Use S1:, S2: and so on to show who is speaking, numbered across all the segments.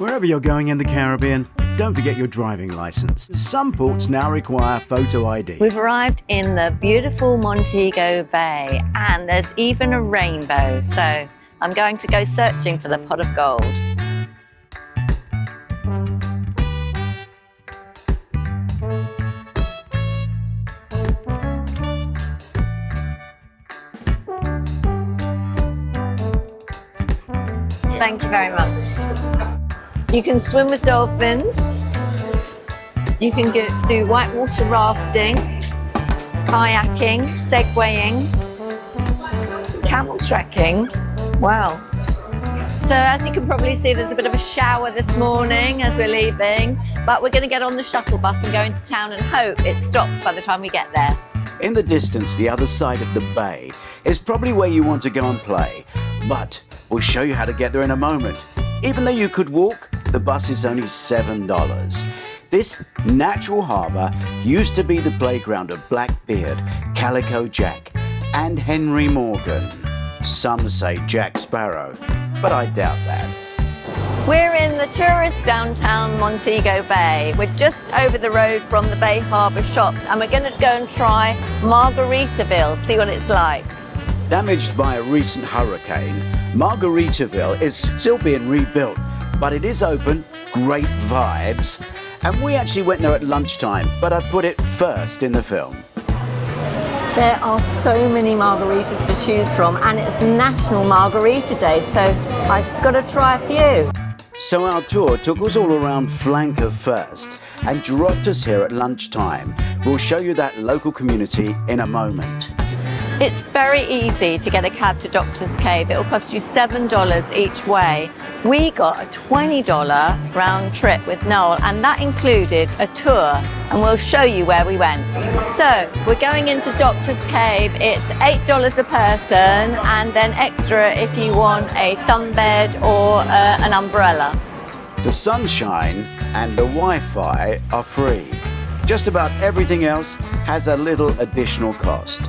S1: Wherever you're going in the Caribbean, don't forget your driving license. Some ports now require photo ID.
S2: We've arrived in the beautiful Montego Bay and there's even a rainbow, so I'm going to go searching for the pot of gold. Thank you very much. You can swim with dolphins. You can do whitewater rafting, kayaking, segwaying, camel trekking. Wow. So as you can probably see, there's a bit of a shower this morning as we're leaving, but we're going to get on the shuttle bus and go into town and hope it stops by the time we get there.
S1: In the distance, the other side of the bay is probably where you want to go and play, but we'll show you how to get there in a moment. Even though you could walk, the bus is only $7. This natural harbour used to be the playground of Blackbeard, Calico Jack and Henry Morgan. Some say Jack Sparrow, but I doubt that.
S2: We're in the tourist downtown Montego Bay. We're just over the road from the Bay Harbour shops and we're going to go and try Margaritaville, see what it's like.
S1: Damaged by a recent hurricane, Margaritaville is still being rebuilt, but it is open, great vibes, and we actually went there at lunchtime, but I put it first in the film.
S2: There are so many margaritas to choose from and it's National Margarita Day, so I've got to try a few.
S1: So our tour took us all around Flanker first and dropped us here at lunchtime. We'll show you that local community in a moment.
S2: It's very easy to get a cab to Doctor's Cave. It'll cost you $7 each way. We got a $20 round trip with Noel and that included a tour and we'll show you where we went. So we're going into Doctor's Cave. It's $8 a person and then extra if you want a sunbed or an umbrella.
S1: The sunshine and the Wi-Fi are free. Just about everything else has a little additional cost.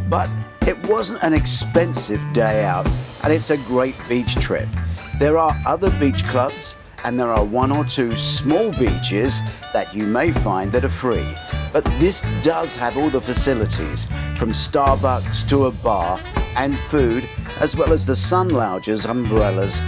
S1: But it wasn't an expensive day out and it's a great beach trip. There are other beach clubs and there are one or two small beaches that you may find that are free. But this does have all the facilities from Starbucks to a bar and food, as well as the sun lounges, umbrellas,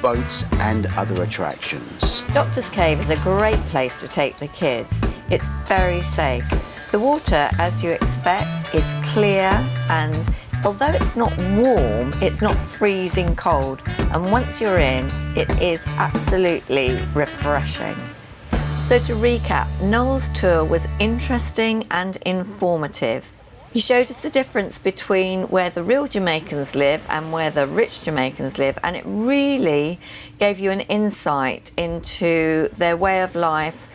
S1: boats and other attractions.
S2: Doctor's Cave is a great place to take the kids. It's very safe. The water, as you expect, is clear and although it's not warm, it's not freezing cold. And once you're in, it is absolutely refreshing. So to recap, Noel's tour was interesting and informative. He showed us the difference between where the real Jamaicans live and where the rich Jamaicans live, and it really gave you an insight into their way of life,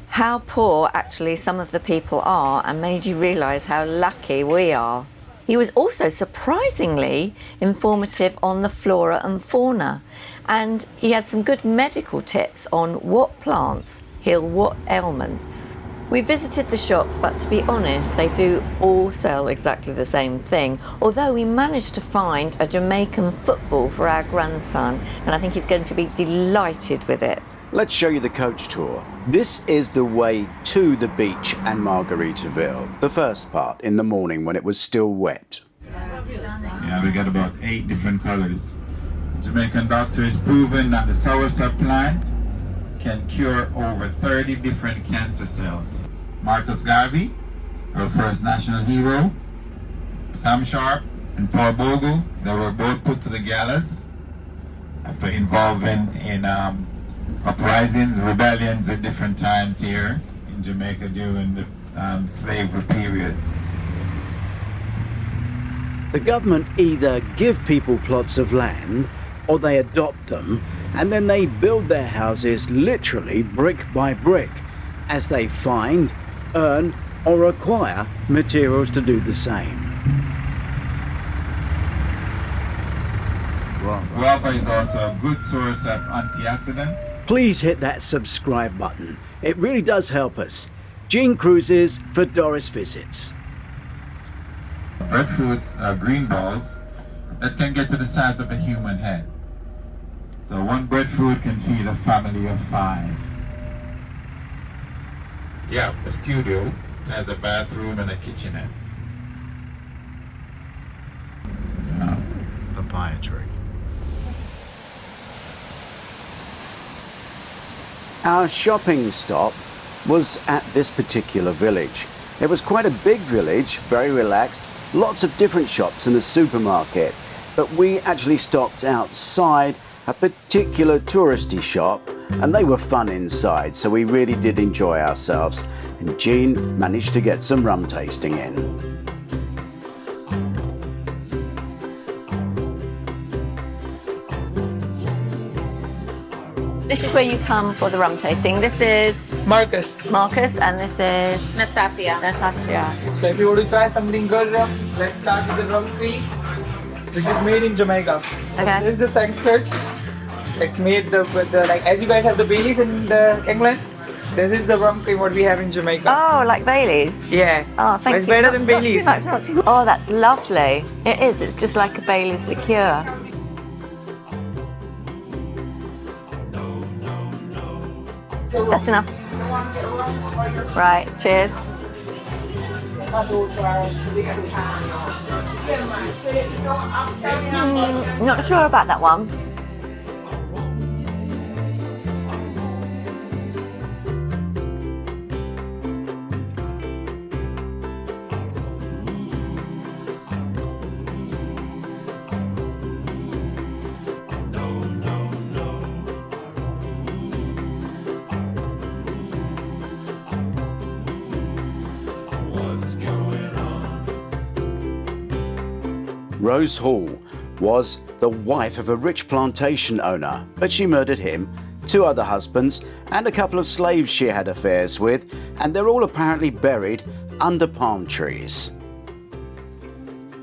S2: how poor actually some of the people are, and made you realise how lucky we are. He was also surprisingly informative on the flora and fauna, and he had some good medical tips on what plants heal what ailments. We visited the shops, but to be honest, they do all sell exactly the same thing, although we managed to find a Jamaican football for our grandson, and I think he's going to be delighted with it.
S1: Let's show you the coach tour. This is the way to the beach and Margaritaville, the first part in the morning when it was still wet.
S3: Yeah, we got about 8 different colors. The Jamaican doctor has proven that the soursop plant can cure over 30 different cancer cells. Marcus Garvey, our first national hero, Sam Sharp and Paul Bogle, they were both put to the gallows after involving in uprisings, rebellions at different times here in Jamaica during the slavery period.
S1: The government either give people plots of land or they adopt them and then they build their houses literally brick by brick as they find, earn or acquire materials to do the same.
S3: Guava is also a good source of antioxidants.
S1: Please hit that subscribe button. It really does help us. Gene Cruises for Doris Visits.
S3: Breadfruit are green balls that can get to the size of a human head. So one breadfruit can feed a family of 5. Yeah, the studio has a bathroom and a kitchenette.
S1: Papaya tree. Our shopping stop was at this particular village. It was quite a big village, very relaxed, lots of different shops and a supermarket. But we actually stopped outside a particular touristy shop and they were fun inside, so we really did enjoy ourselves. And Jean managed to get some rum tasting in.
S2: This is where you come for the rum tasting. This is
S4: Marcus.
S2: Marcus and this is
S5: Nastasia.
S2: Natasha.
S4: So if you want to try something good, let's start with the rum cream, which is made in Jamaica.
S2: Okay.
S4: This is the Sangsters. It's made with the, like, as you guys have the Baileys in England, this is the rum cream what we have in Jamaica.
S2: Oh, like Bailey's?
S4: Yeah.
S2: Oh, thank
S4: It's
S2: you.
S4: better than
S2: Not
S4: Baileys.
S2: too much, not too much. Oh, that's lovely. It is. It's just like a Bailey's liqueur. That's enough. Right, cheers. Not sure about that one.
S1: Rose Hall was the wife of a rich plantation owner, but she murdered him, 2 other husbands, and a couple of slaves she had affairs with, and they're all apparently buried under palm trees.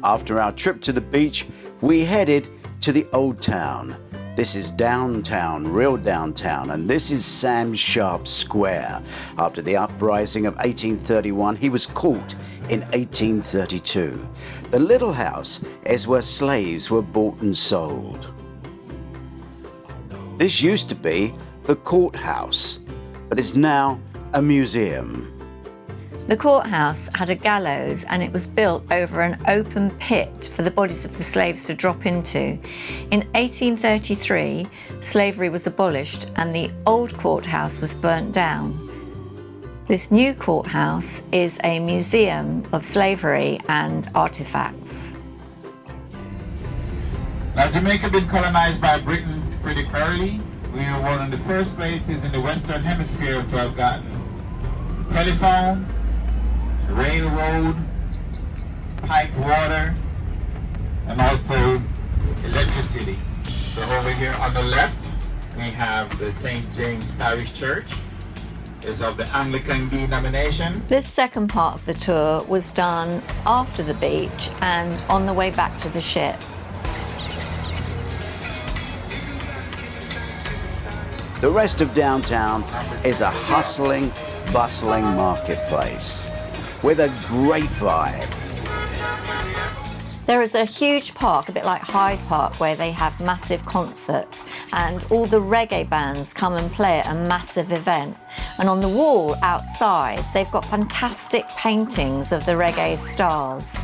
S1: After our trip to the beach, we headed to the Old Town. This is downtown, real downtown, and this is Sam Sharp's Square. After the uprising of 1831, he was caught in 1832. The little house is where slaves were bought and sold. This used to be the courthouse, but is now a museum.
S2: The courthouse had a gallows and it was built over an open pit for the bodies of the slaves to drop into. In 1833, slavery was abolished and the old courthouse was burnt down. This new courthouse is a museum of slavery and artifacts.
S3: Now, Jamaica had been colonized by Britain pretty early. We were one of the first places in the Western Hemisphere to have gotten telephone, railroad, piped water, and also electricity. So over here on the left, we have the St. James Parish Church. It's of the Anglican denomination.
S2: This second part of the tour was done after the beach and on the way back to the ship.
S1: The rest of downtown is a hustling, bustling marketplace with a great vibe.
S2: There is a huge park, a bit like Hyde Park, where they have massive concerts and all the reggae bands come and play at a massive event. And on the wall outside, they've got fantastic paintings of the reggae stars.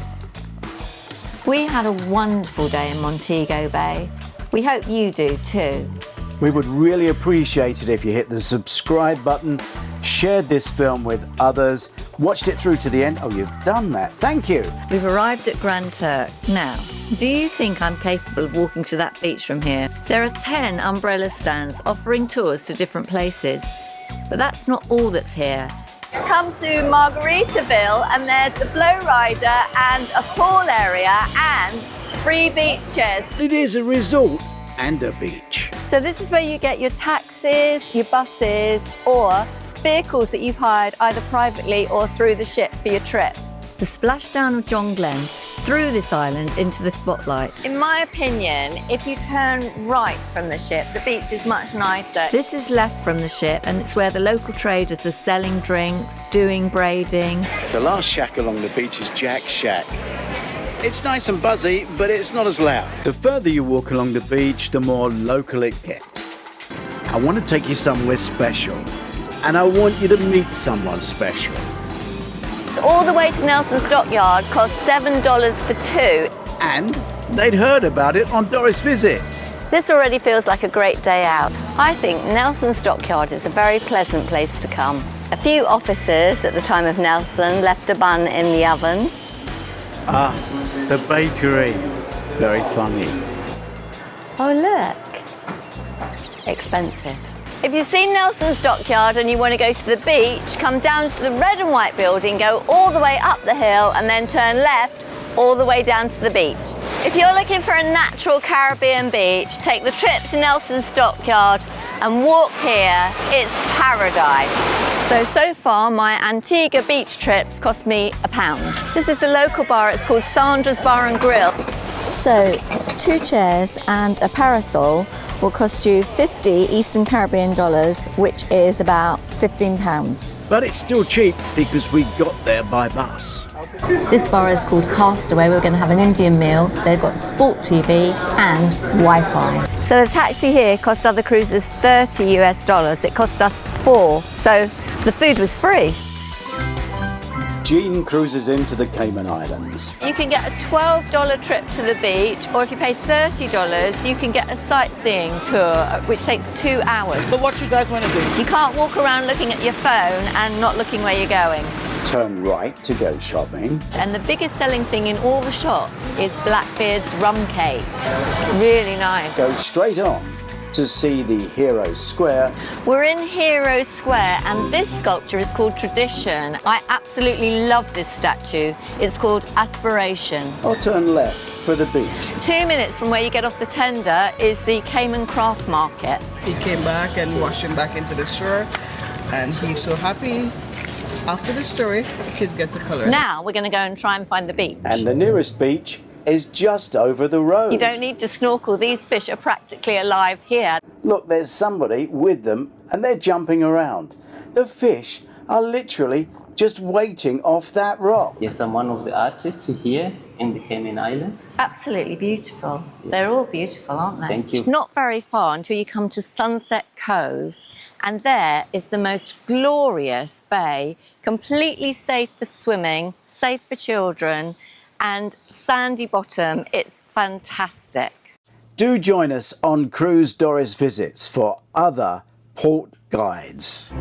S2: We had a wonderful day in Montego Bay. We hope you do too.
S1: We would really appreciate it if you hit the subscribe button, shared this film with others, watched it through to the end. Oh, you've done that. Thank you.
S2: We've arrived at Grand Turk. Now, do you think I'm capable of walking to that beach from here? There are 10 umbrella stands offering tours to different places. But that's not all that's here. Come to Margaritaville and there's the blow rider and a pool area and free beach chairs.
S1: It is a resort and a beach.
S2: So this is where you get your taxis, your buses, or vehicles that you've hired either privately or through the ship for your trips. The splashdown of John Glen threw this island into the spotlight. In my opinion, if you turn right from the ship, the beach is much nicer. This is left from the ship and it's where the local traders are selling drinks, doing braiding.
S1: The last shack along the beach is Jack's Shack. It's nice and buzzy, but it's not as loud. The further you walk along the beach, the more local it gets. I want to take you somewhere special, and I want you to meet someone special.
S5: All the way to Nelson's Dockyard cost $7 for two.
S1: And they'd heard about it on Doris Visits.
S5: This already feels like a great day out. I think Nelson's Dockyard is a very pleasant place to come. A few officers at the time of Nelson left a bun in the oven.
S1: Ah, the bakery. Very funny.
S5: Oh look, expensive. If you've seen Nelson's Dockyard and you want to go to the beach, come down to the red and white building, go all the way up the hill and then turn left all the way down to the beach. If you're looking for a natural Caribbean beach, take the trip to Nelson's Dockyard and walk here. It's paradise. So far my Antigua beach trips cost me £1. This is the local bar, it's called Sandra's Bar and Grill.
S2: So 2 chairs and a parasol will cost you 50 Eastern Caribbean dollars, which is about £15.
S1: But it's still cheap because we got there by bus.
S2: This bar is called Castaway. We're going to have an Indian meal. They've got sport TV and Wi-Fi.
S5: So the taxi here cost other cruisers $30 US. It cost us $4, so the food was free.
S1: Jean cruises into the Cayman Islands.
S5: You can get a $12 trip to the beach, or if you pay $30, you can get a sightseeing tour, which takes 2 hours.
S4: So what you guys want to do?
S5: You can't walk around looking at your phone and not looking where you're going.
S1: Turn right to go shopping.
S5: And the biggest selling thing in all the shops is Blackbeard's rum cake. Really nice.
S1: Go straight on to see the Hero Square.
S5: We're in Hero Square and this sculpture is called Tradition. I absolutely love this statue. It's called Aspiration.
S1: Or turn left for the beach.
S5: 2 minutes from where you get off the tender is the Cayman Craft Market.
S6: He came back and washed him back into the shore, and he's so happy. After the story, the kids get the color.
S5: Now we're going to go and try and find the beach.
S1: And the nearest beach is just over the road.
S5: You don't need to snorkel. These fish are practically alive here.
S1: Look, there's somebody with them and they're jumping around. The fish are literally just waiting off that rock.
S7: Yes, I'm one of the artists here in the Cayman Islands.
S5: Absolutely beautiful. They're all beautiful, aren't they?
S7: Thank you.
S5: It's not very far until you come to Sunset Cove, and there is the most glorious bay, completely safe for swimming, safe for children, and sandy bottom. It's fantastic.
S1: Do join us on Cruise Doris Visits for other port guides.